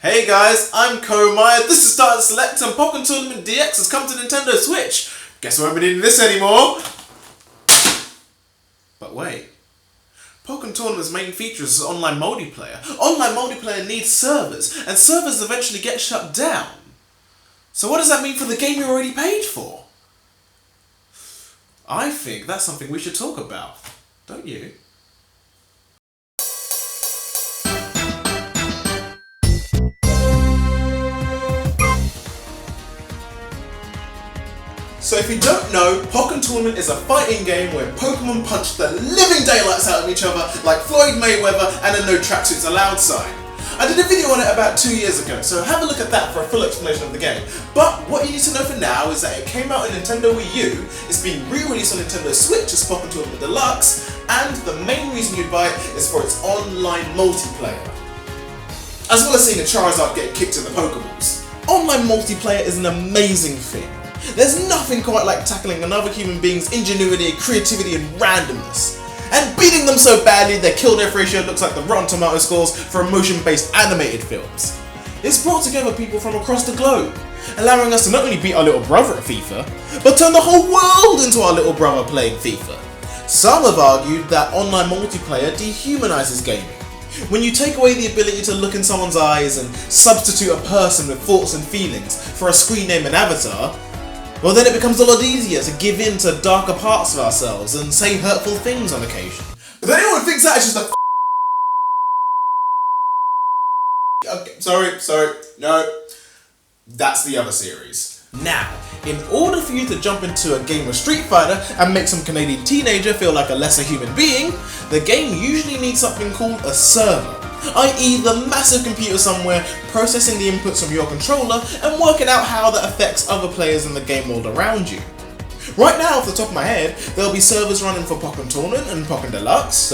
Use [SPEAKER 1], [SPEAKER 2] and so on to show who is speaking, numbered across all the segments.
[SPEAKER 1] Hey guys, I'm Comire. This is Start and Select and Pokkén Tournament DX has come to Nintendo Switch. Guess we won't be needing this anymore. But wait. Pokkén Tournament's main feature is online multiplayer. Online multiplayer needs servers, and servers eventually get shut down. So what does that mean for the game you already paid for? I think that's something we should talk about, don't you? So if you don't know, Pokkén Tournament is a fighting game where Pokemon punch the living daylights out of each other like Floyd Mayweather and a no tracksuits allowed sign. I did a video on it about 2 years ago, so have a look at that for a full explanation of the game. But what you need to know for now is that it came out on Nintendo Wii U, it's being re-released on Nintendo Switch as Pokkén Tournament Deluxe, and the main reason you'd buy it is for its online multiplayer. As well as seeing a Charizard get kicked in the Pokeballs. Online multiplayer is an amazing thing. There's nothing quite like tackling another human being's ingenuity, creativity and randomness. And beating them so badly their kill-death ratio looks like the Rotten Tomato scores for motion-based animated films. It's brought together people from across the globe, allowing us to not only beat our little brother at FIFA, but turn the whole world into our little brother playing FIFA. Some have argued that online multiplayer dehumanizes gaming. When you take away the ability to look in someone's eyes and substitute a person with thoughts and feelings for a screen name and avatar, well then it becomes a lot easier to give in to darker parts of ourselves and say hurtful things on occasion. If anyone thinks that is just a okay, sorry, no. That's the other series. Now, in order for you to jump into a game of Street Fighter and make some Canadian teenager feel like a lesser human being, the game usually needs something called a server. I.e. the massive computer somewhere processing the inputs from your controller and working out how that affects other players in the game world around you. Right now, off the top of my head, there'll be servers running for Pokkén Tournament and Pokkén Deluxe,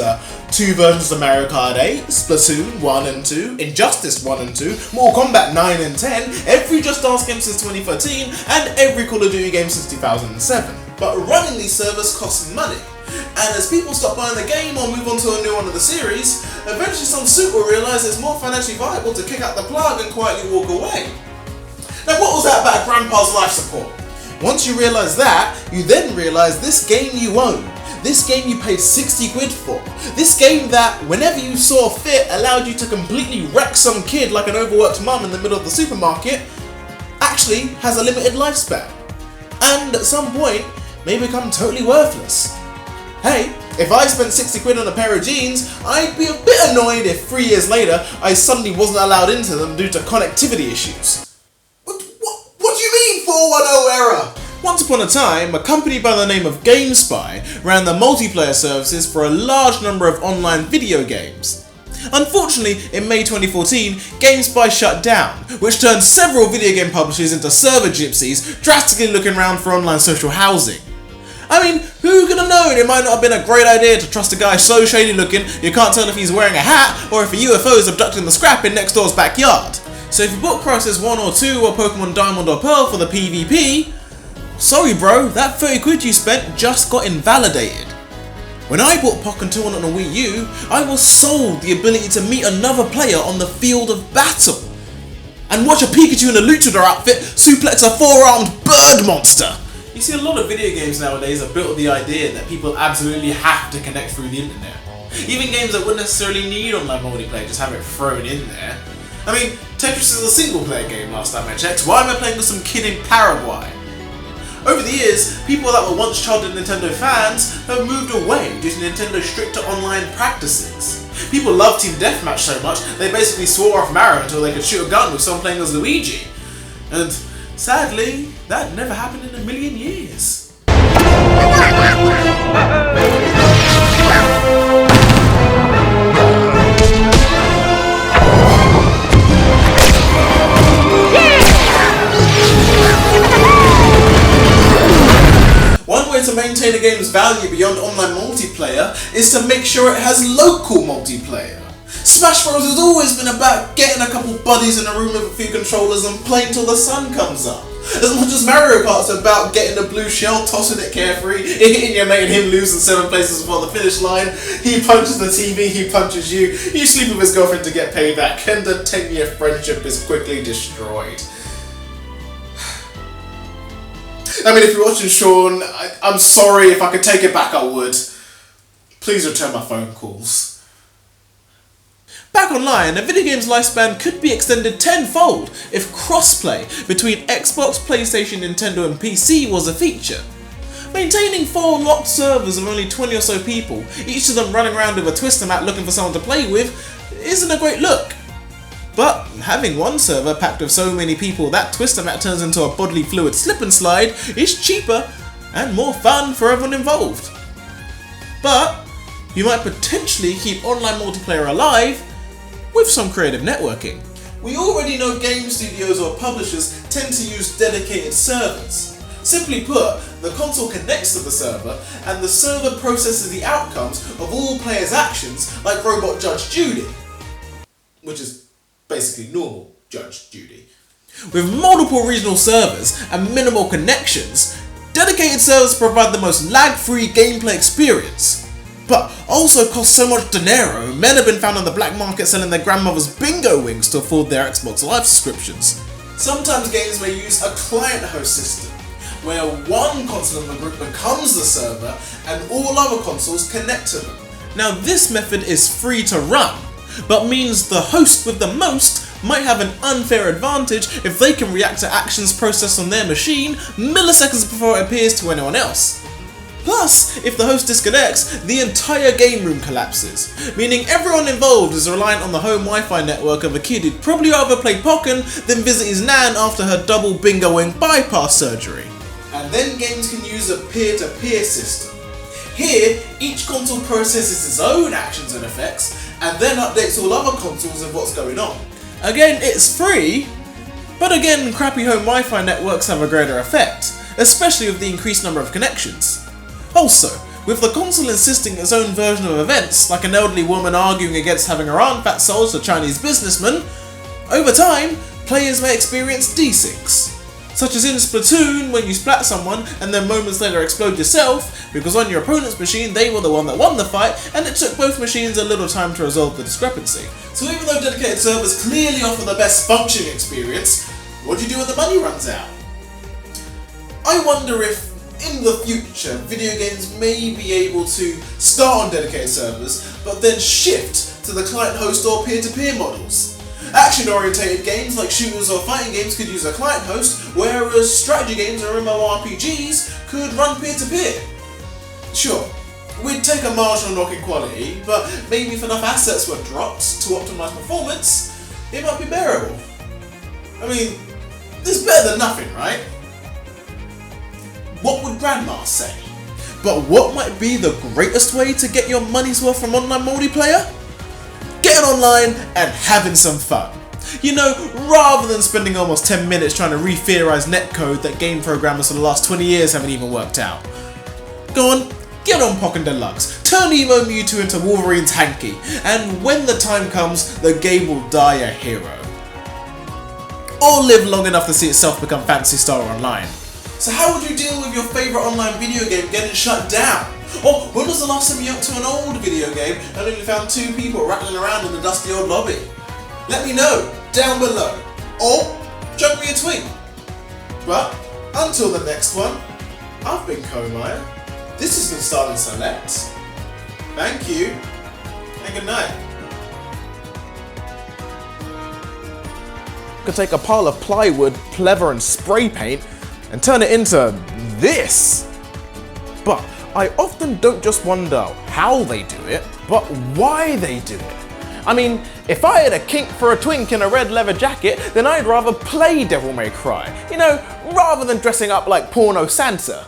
[SPEAKER 1] 2 versions of Mario Kart 8, Splatoon 1 and 2, Injustice 1 and 2, Mortal Kombat 9 and 10, every Just Dance game since 2013, and every Call of Duty game since 2007. But running these servers costs money. And as people stop buying the game or move on to a new one of the series, eventually some suit will realise it's more financially viable to kick out the plug and quietly walk away. Now what was that about Grandpa's life support? Once you realise that, you then realise this game you own, this game you paid 60 quid for, this game that, whenever you saw fit, allowed you to completely wreck some kid like an overworked mum in the middle of the supermarket, actually has a limited lifespan. And at some point, may become totally worthless. Hey, if I spent 60 quid on a pair of jeans, I'd be a bit annoyed if 3 years later I suddenly wasn't allowed into them due to connectivity issues. What do you mean 410 error? Once upon a time, a company by the name of GameSpy ran the multiplayer services for a large number of online video games. Unfortunately, in May 2014, GameSpy shut down, which turned several video game publishers into server gypsies, drastically looking around for online social housing. I mean, who could have known it might not have been a great idea to trust a guy so shady looking you can't tell if he's wearing a hat or if a UFO is abducting the scrap in next door's backyard. So if you bought Crisis 1 or 2 or Pokemon Diamond or Pearl for the PvP, sorry bro, that 30 quid you spent just got invalidated. When I bought Pokkén Tournament on Wii U, I was sold the ability to meet another player on the field of battle and watch a Pikachu in a Luchador outfit suplex a 4-armed bird monster. You see, a lot of video games nowadays are built with the idea that people absolutely have to connect through the internet. Even games that wouldn't necessarily need online multiplayer just have it thrown in there. I mean, Tetris is a single player game last time I checked. Why am I playing with some kid in Paraguay? Over the years, people that were once childhood Nintendo fans have moved away due to Nintendo's stricter online practices. People love Team Deathmatch so much, they basically swore off Mario until they could shoot a gun with someone playing as Luigi. And sadly, that never happened in a million years. One way to maintain a game's value beyond online multiplayer is to make sure it has local multiplayer. Smash Bros has always been about getting a couple buddies in a room with a few controllers and playing till the sun comes up. As much as Mario Kart's about getting a blue shell, tossing it carefree, hitting your mate and him losing 7 places before the finish line. He punches the TV, he punches you, you sleep with his girlfriend to get payback, and the 10-year friendship is quickly destroyed. I mean, if you're watching Sean, I'm sorry, if I could take it back I would. Please return my phone calls. Back online, a video game's lifespan could be extended tenfold if crossplay between Xbox, PlayStation, Nintendo and PC was a feature. Maintaining 4 locked servers of only 20 or so people, each of them running around with a twister mat looking for someone to play with, isn't a great look. But having one server packed with so many people that twister mat turns into a bodily fluid slip and slide is cheaper and more fun for everyone involved. But you might potentially keep online multiplayer alive with some creative networking. We already know game studios or publishers tend to use dedicated servers. Simply put, the console connects to the server and the server processes the outcomes of all players' actions like Robot Judge Judy, which is basically normal Judge Judy. With multiple regional servers and minimal connections, dedicated servers provide the most lag-free gameplay experience. But also cost so much dinero, men have been found on the black market selling their grandmother's bingo wings to afford their Xbox Live subscriptions. Sometimes games may use a client-host system, where one console in the group becomes the server and all other consoles connect to them. Now this method is free to run, but means the host with the most might have an unfair advantage if they can react to actions processed on their machine milliseconds before it appears to anyone else. Plus, if the host disconnects, the entire game room collapses, meaning everyone involved is reliant on the home Wi-Fi network of a kid who'd probably rather play Pokken than visit his nan after her double bingoing bypass surgery. And then games can use a peer-to-peer system. Here, each console processes its own actions and effects, and then updates all other consoles of what's going on. Again, it's free, but again, crappy home Wi-Fi networks have a greater effect, especially with the increased number of connections. Also, with the console insisting its own version of events, like an elderly woman arguing against having her aunt fat sold to Chinese businessmen, over time, players may experience desyncs. Such as in Splatoon, when you splat someone and then moments later explode yourself, because on your opponent's machine they were the one that won the fight, and it took both machines a little time to resolve the discrepancy. So even though dedicated servers clearly offer the best functioning experience, what do you do when the money runs out? I wonder if in the future, video games may be able to start on dedicated servers, but then shift to the client-host or peer-to-peer models. Action-orientated games like shooters or fighting games could use a client-host, whereas strategy games or MMORPGs could run peer-to-peer. Sure, we'd take a marginal knock in quality, but maybe if enough assets were dropped to optimize performance, it might be bearable. I mean, it's better than nothing, right? What would Grandma say? But what might be the greatest way to get your money's worth from online multiplayer? Getting online and having some fun. You know, rather than spending almost 10 minutes trying to re-theorize netcode that game programmers for the last 20 years haven't even worked out. Go on, get on Pokkén Deluxe, turn Emo Mewtwo into Wolverine's hanky, and when the time comes, the game will die a hero. Or live long enough to see itself become Phantasy Star Online. So how would you deal with your favourite online video game getting shut down? Or when was the last time you went to an old video game and only found 2 people rattling around in the dusty old lobby? Let me know down below, or chuck me a tweet. But until the next one, I've been Comire, this has been Starling Select. Thank you, and good night. Could take a pile of plywood, pleather and spray paint and turn it into this. But I often don't just wonder how they do it, but why they do it. I mean, if I had a kink for a twink in a red leather jacket, then I'd rather play Devil May Cry, you know, rather than dressing up like Porno Santa.